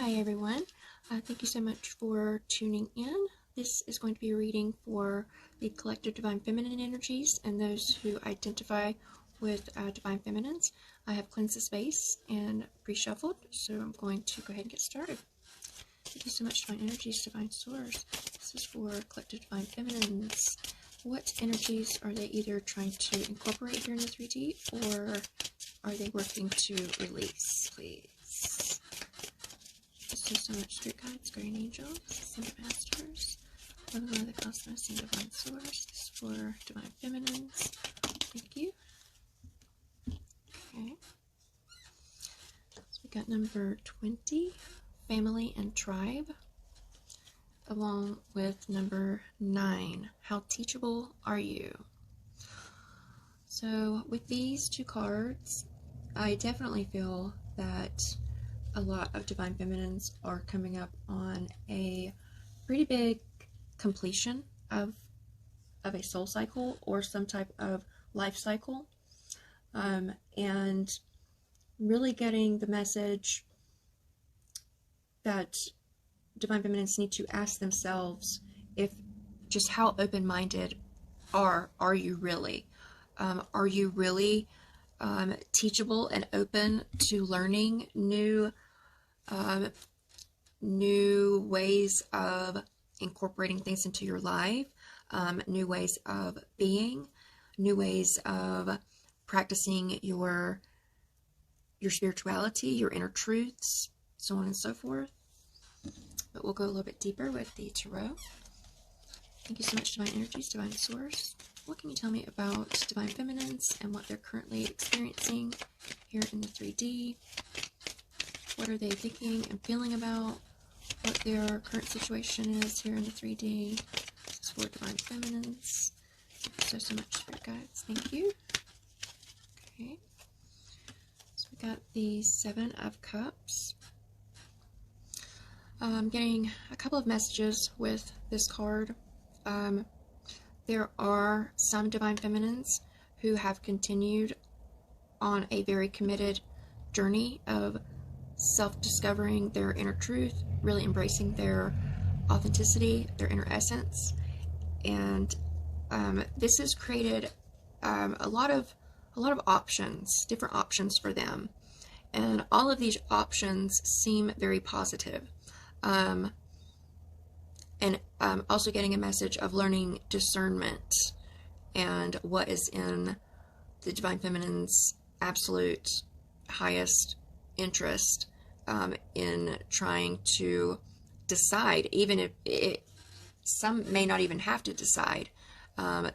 Hi everyone, thank you so much for tuning in. This is going to be a reading for the collective Divine Feminine energies and those who identify with Divine Feminines. I have cleansed the space and pre-shuffled, so I'm going to go ahead and get started. Thank you so much, Divine Energies, Divine Source. This is for collective Divine Feminines. What energies are they either trying to incorporate here in the 3D, or are they working to release, please? Thank you so much, Spirit Guides, Guardian Angels, Ascended Masters, Loving One of the Cosmos, and Divine Source. This is for Divine Feminines. Thank you. Okay. So we got number 20, Family and Tribe, along with number 9, How Teachable Are You? So with these two cards, I definitely feel that a lot of Divine Feminines are coming up on a pretty big completion of a soul cycle or some type of life cycle, and really getting the message that Divine Feminines need to ask themselves if just how open-minded are you really? Are you really teachable and open to learning new ways of incorporating things into your life, new ways of being, new ways of practicing your spirituality, your inner truths, so on and so forth. But we'll go a little bit deeper with the tarot. Thank you so much, Divine Energies, Divine Source. What can you tell me about Divine Feminines and what they're currently experiencing here in the 3D? What are they thinking and feeling about what their current situation is here in the 3D? This is for Divine Feminines. Thank you so much, Spirit Guides. Thank you. Okay. So we got the 7 of Cups. I'm getting a couple of messages with this card. There are some Divine Feminines who have continued on a very committed journey of self-discovering their inner truth, really embracing their authenticity, their inner essence, and this has created a lot of options, different options for them, and all of these options seem very positive. And also getting a message of learning discernment and what is in the Divine Feminine's absolute highest interest in trying to decide, even if some may not even have to decide.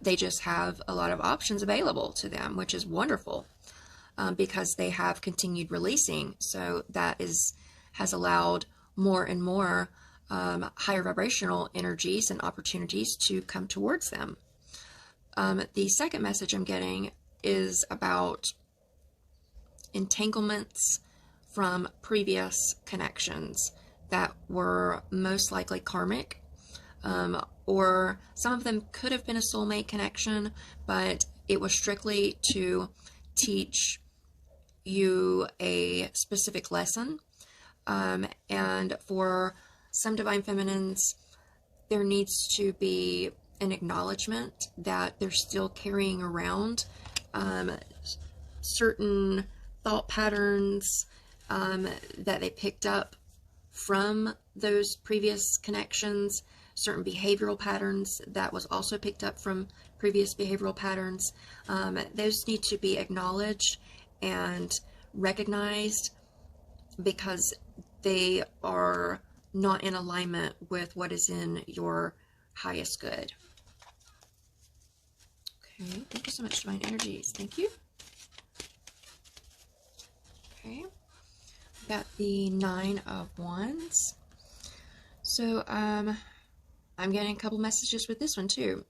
They just have a lot of options available to them, which is wonderful, because they have continued releasing. So that has allowed more and more higher vibrational energies and opportunities to come towards them. The second message I'm getting is about entanglements from previous connections that were most likely karmic, or some of them could have been a soulmate connection, but it was strictly to teach you a specific lesson. And for some Divine Feminines, there needs to be an acknowledgement that they're still carrying around certain thought patterns that they picked up from those previous connections, certain behavioral patterns that was also picked up from previous behavioral patterns. Those need to be acknowledged and recognized because they are not in alignment with what is in your highest good. Okay, thank you so much, Divine Energies. Thank you. Okay, got the 9 of Wands. So I'm getting a couple messages with this one too.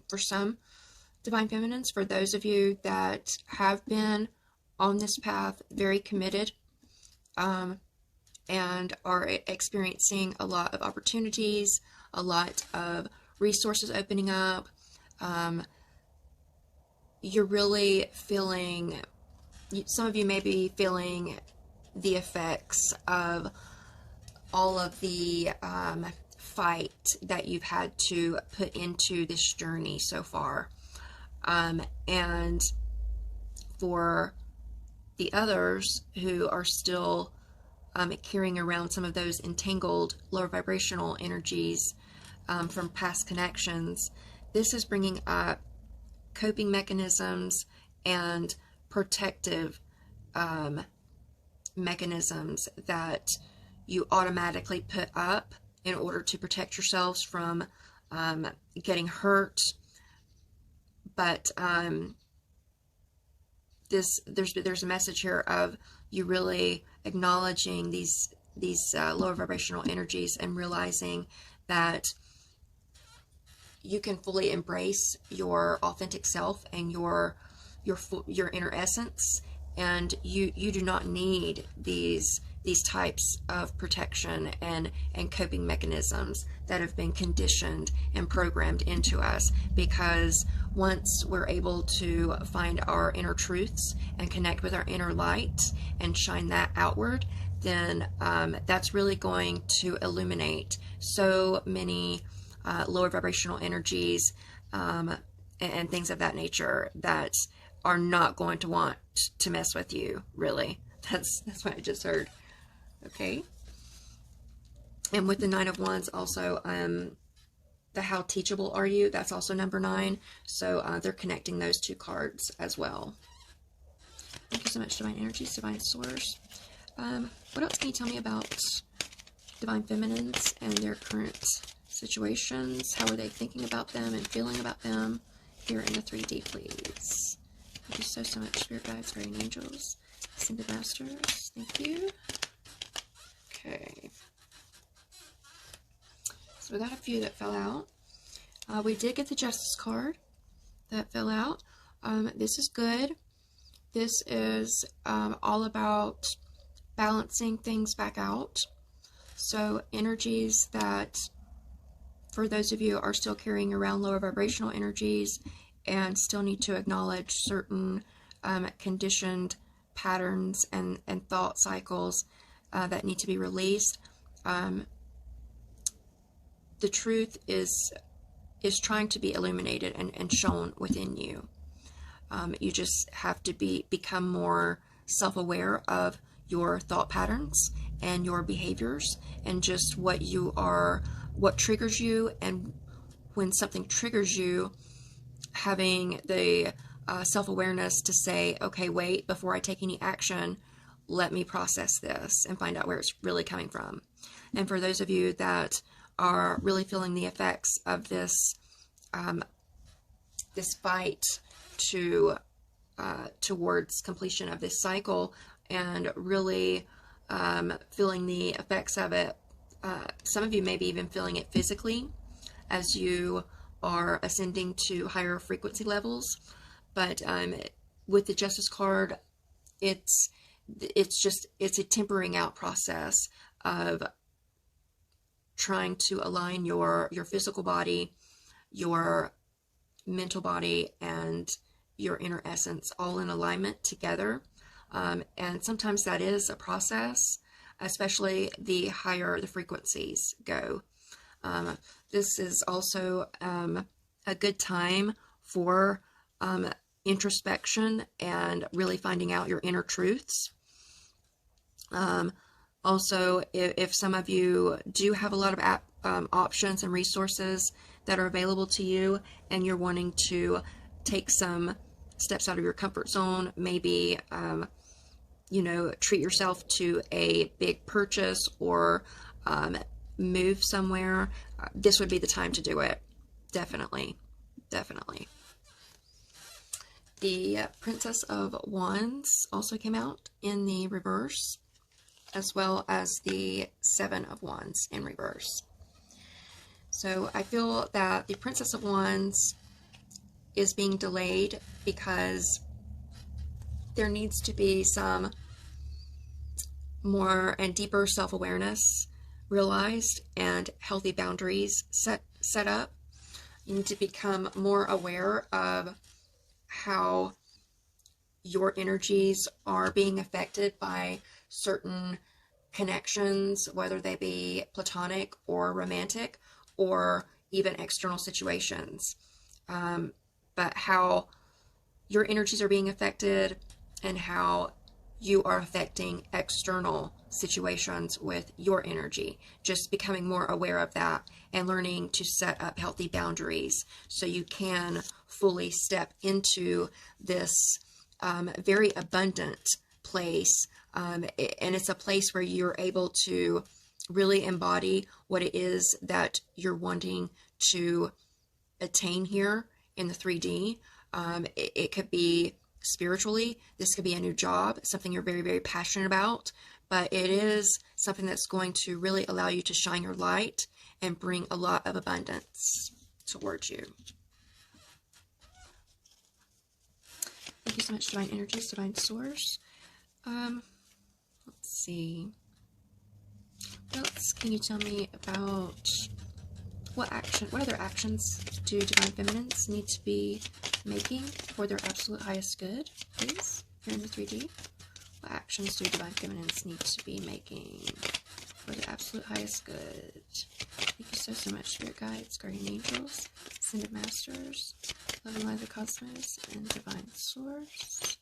For some Divine Feminines, for those of you that have been on this path, very committed, and are experiencing a lot of opportunities, a lot of resources opening up. You're really feeling, some of you may be feeling the effects of all of the fight that you've had to put into this journey so far. And for the others who are still carrying around some of those entangled lower vibrational energies from past connections, this is bringing up coping mechanisms and protective mechanisms that you automatically put up in order to protect yourselves from getting hurt. But there's a message here of you really acknowledging these lower vibrational energies and realizing that you can fully embrace your authentic self and your inner essence, and you do not need these types of protection and coping mechanisms that have been conditioned and programmed into us, because once we're able to find our inner truths and connect with our inner light and shine that outward, then that's really going to illuminate so many lower vibrational energies and things of that nature that are not going to want to mess with you, really. That's what I just heard. Okay. And with the Nine of Wands also, the how teachable are you? That's also number 9. So they're connecting those 2 cards as well. Thank you so much, Divine Energies, Divine Source. What else can you tell me about Divine Feminines and their current situations? How are they thinking about them and feeling about them here in the 3D, please? Thank you so much, Spirit Guides, Guardian Angels, Ascended Masters. Thank you. Okay. So we got a few that fell out. We did get the Justice card that fell out. This is good. This is all about balancing things back out. So energies that, for those of you, are still carrying around lower vibrational energies and still need to acknowledge certain conditioned patterns and thought cycles that need to be released. The truth is trying to be illuminated and shown within you. You just have to become more self-aware of your thought patterns and your behaviors and just what triggers you, and when something triggers you, having the self-awareness to say, okay, wait, before I take any action, let me process this and find out where it's really coming from. And for those of you that are really feeling the effects of this this fight towards completion of this cycle, and really feeling the effects of it, some of you may be even feeling it physically as you are ascending to higher frequency levels. But with the Justice card, it's a tempering out process of trying to align your physical body, your mental body, and your inner essence all in alignment together. And sometimes that is a process, especially the higher the frequencies go. This is also a good time for introspection and really finding out your inner truths. Also, if some of you do have a lot of options and resources that are available to you, and you're wanting to take some steps out of your comfort zone, maybe treat yourself to a big purchase or move somewhere, this would be the time to do it. Definitely. The Princess of Wands also came out in the reverse, as well as the Seven of Wands in reverse. So I feel that the Princess of Wands is being delayed because there needs to be some more and deeper self-awareness realized and healthy boundaries set up. You need to become more aware of how your energies are being affected by certain connections, whether they be platonic or romantic or even external situations, but how your energies are being affected and how you are affecting external situations with your energy. Just becoming more aware of that and learning to set up healthy boundaries so you can fully step into this very abundant place. And it's a place where you're able to really embody what it is that you're wanting to attain here in the 3D. It could be spiritually, this could be a new job, something you're very, very passionate about, but it is something that's going to really allow you to shine your light and bring a lot of abundance towards you. Thank you so much, Divine Energies, Divine Source. Let's see. What else can you tell me about what other actions do Divine Feminines need to be making for their absolute highest good, please, here in the 3D? What actions do Divine Feminines need to be making for the absolute highest good? Thank you so much, Spirit Guides, Guardian Angels, Ascended Masters, Love and Light of the Cosmos, and Divine Source.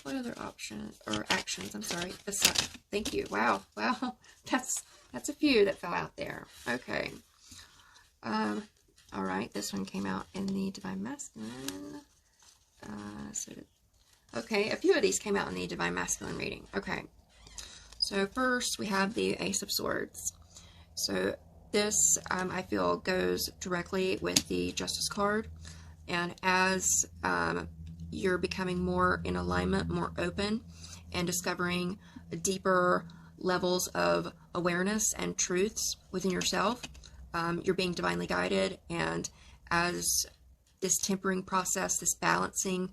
What other actions, I'm sorry, besides, thank you, wow, that's a few that fell out there, okay. All right, this one came out in the Divine Masculine. Okay, a few of these came out in the Divine Masculine reading. Okay, so first we have the Ace of Swords. So this, I feel, goes directly with the Justice card. And as you're becoming more in alignment, more open, and discovering deeper levels of awareness and truths within yourself, you're being divinely guided, and as this tempering process, this balancing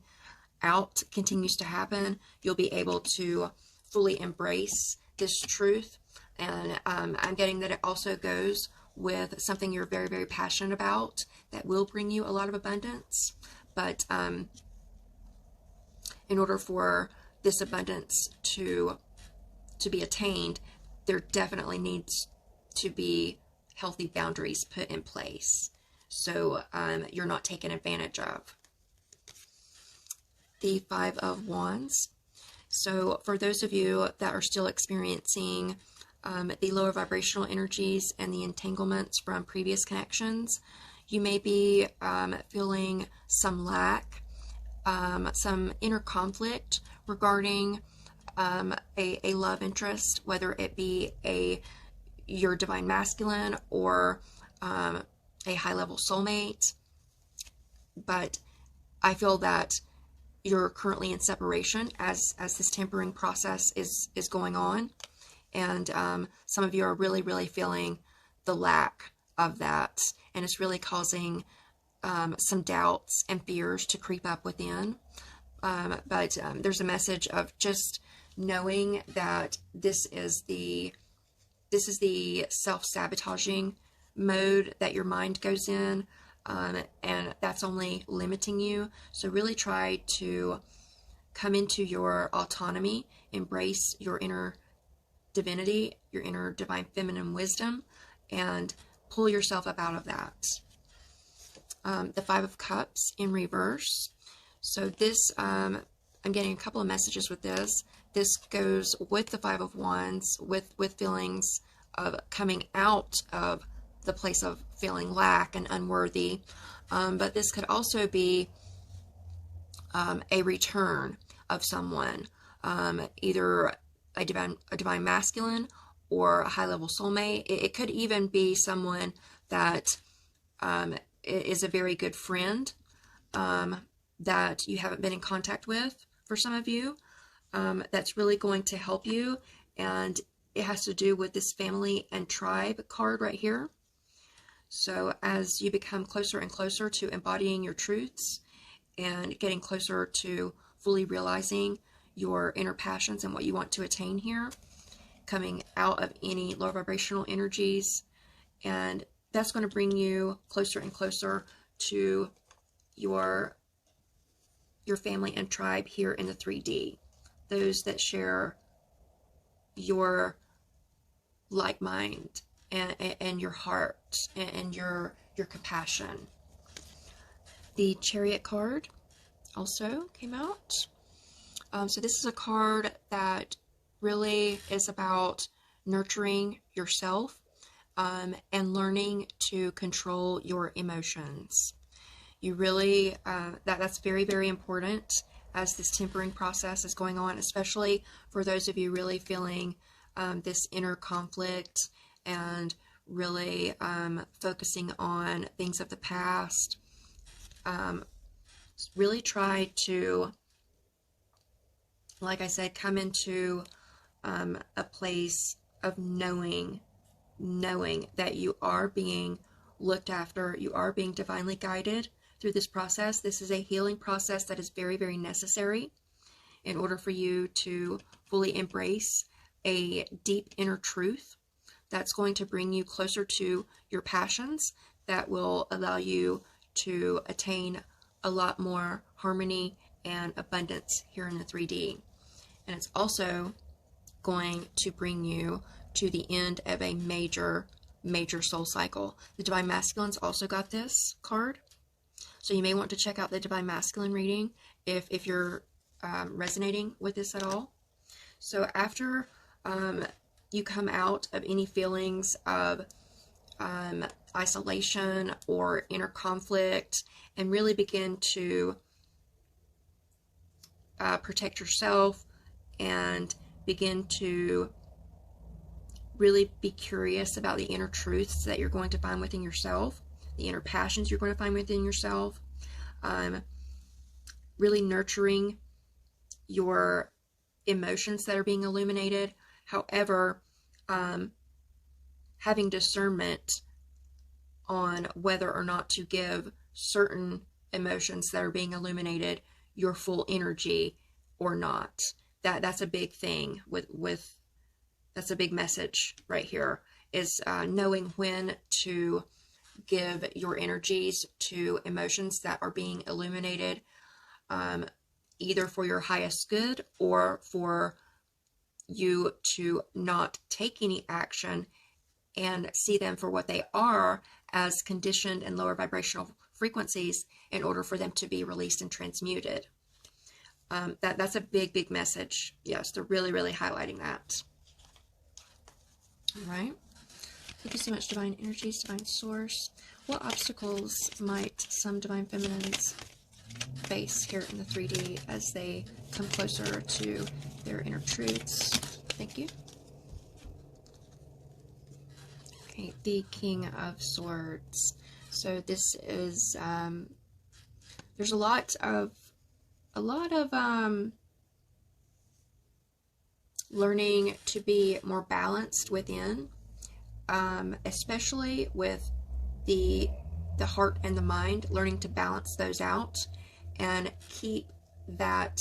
out continues to happen, you'll be able to fully embrace this truth. And I'm getting that it also goes with something you're very, very passionate about that will bring you a lot of abundance. But in order for this abundance to be attained, there definitely needs to be healthy boundaries put in place so you're not taken advantage of. The Five of Wands. So for those of you that are still experiencing the lower vibrational energies and the entanglements from previous connections, you may be feeling some lack, some inner conflict regarding a love interest, whether it be your Divine Masculine or a high-level soulmate. But I feel that you're currently in separation as this tempering process is going on, and some of you are really, really feeling the lack of that, and it's really causing some doubts and fears to creep up within. But there's a message of just knowing that this is the self-sabotaging mode that your mind goes in, and that's only limiting you. So really try to come into your autonomy, embrace your inner divinity, your inner divine feminine wisdom, and pull yourself up out of that. The Five of Cups in reverse. So this, I'm getting a couple of messages with this. This goes with the Five of Wands, with feelings of coming out of the place of feeling lack and unworthy. But this could also be a return of someone, either a divine masculine or a high-level soulmate. It could even be someone that is a very good friend that you haven't been in contact with for some of you, that's really going to help you. And it has to do with this family and tribe card right here. So as you become closer and closer to embodying your truths and getting closer to fully realizing your inner passions and what you want to attain here, coming out of any low vibrational energies, and that's going to bring you closer and closer to your family and tribe here in the 3D. Those that share your like mind and your heart and your compassion. The Chariot card also came out. So this is a card that really is about nurturing yourself and learning to control your emotions. You really, that's very, very important as this tempering process is going on, especially for those of you really feeling this inner conflict and really focusing on things of the past. Really try to, like I said, come into a place of knowing that you are being looked after, you are being divinely guided through this process. This is a healing process that is very, very necessary in order for you to fully embrace a deep inner truth that's going to bring you closer to your passions, that will allow you to attain a lot more harmony and abundance here in the 3D. And it's also going to bring you to the end of a major soul cycle. The Divine Masculines also got this card, so you may want to check out the Divine Masculine reading if you're resonating with this at all. So after you come out of any feelings of isolation or inner conflict and really begin to protect yourself and begin to really be curious about the inner truths that you're going to find within yourself, the inner passions you're going to find within yourself, really nurturing your emotions that are being illuminated. However, having discernment on whether or not to give certain emotions that are being illuminated your full energy or not. That's a big thing with that's a big message right here, is knowing when to give your energies to emotions that are being illuminated, either for your highest good or for you to not take any action and see them for what they are, as conditioned and lower vibrational frequencies, in order for them to be released and transmuted. That's a big message. Yes, they're really highlighting that. All right. Thank you so much, Divine Energies, Divine Source. What obstacles might some Divine Feminines face here in the 3D as they come closer to their inner truths? Thank you. Okay, the King of Swords. So this is, there's a lot of learning to be more balanced within, especially with the heart and the mind, learning to balance those out and keep that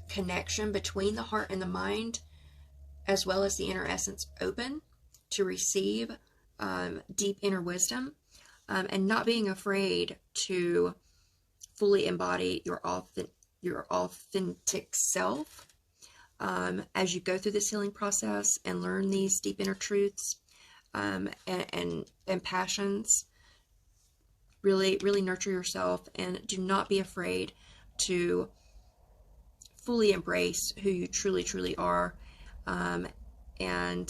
connection between the heart and the mind, as well as the inner essence, open to receive deep inner wisdom, and not being afraid to fully embody your authentic self as you go through this healing process and learn these deep inner truths and passions. Really nurture yourself, and do not be afraid to fully embrace who you truly are, and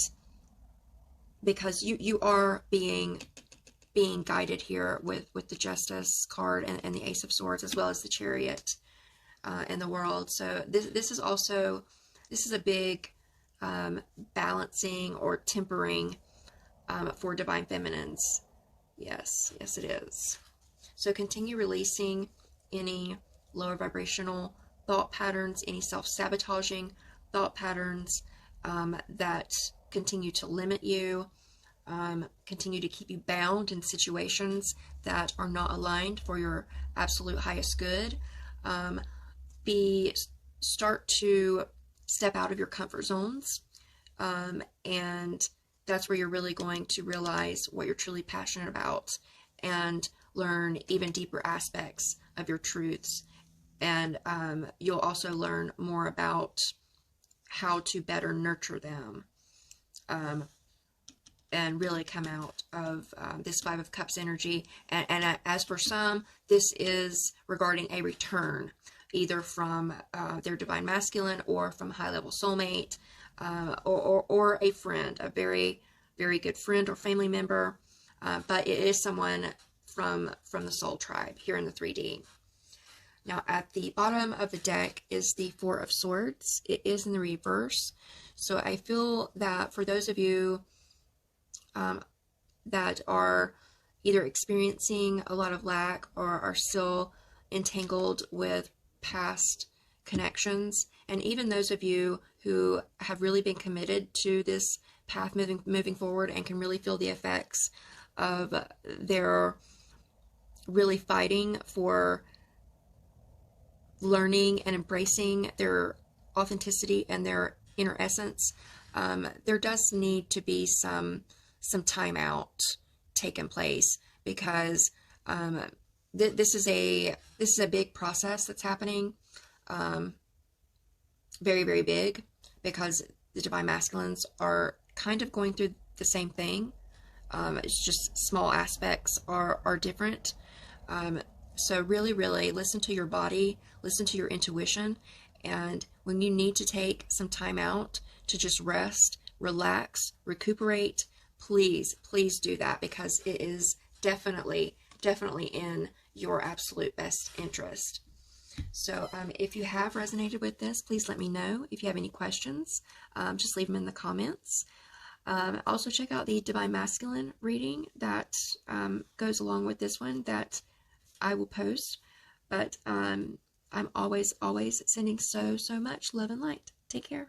because you are being guided here with the Justice card and the Ace of Swords, as well as the Chariot and the World. So this is a big balancing or tempering for Divine Feminines. Yes, it is. So continue releasing any lower vibrational thought patterns, any self-sabotaging thought patterns that continue to limit you, continue to keep you bound in situations that are not aligned for your absolute highest good. Start to step out of your comfort zones, and that's where you're really going to realize what you're truly passionate about and learn even deeper aspects of your truths. And you'll also learn more about how to better nurture them. and really come out of this Five of Cups energy. And as for some, this is regarding a return, either from their divine masculine or from a high-level soulmate, or a friend, a very, very good friend or family member. But it is someone from the soul tribe here in the 3D. Now, at the bottom of the deck is the Four of Swords. It is in the reverse. So I feel that for those of you that are either experiencing a lot of lack or are still entangled with past connections, and even those of you who have really been committed to this path moving forward and can really feel the effects of their really fighting for learning and embracing their authenticity and their inner essence, there does need to be some time out taken place, because this is a big process that's happening, very, very big, because the divine masculines are kind of going through the same thing. It's just small aspects are different. So really, really listen to your body, listen to your intuition, and when you need to take some time out to just rest, relax, recuperate, please do that, because it is definitely in your absolute best interest. So if you have resonated with this, please let me know. If you have any questions, just leave them in the comments. Also check out the Divine Masculine reading that goes along with this one that I will post. But I'm always sending so much love and light. Take care.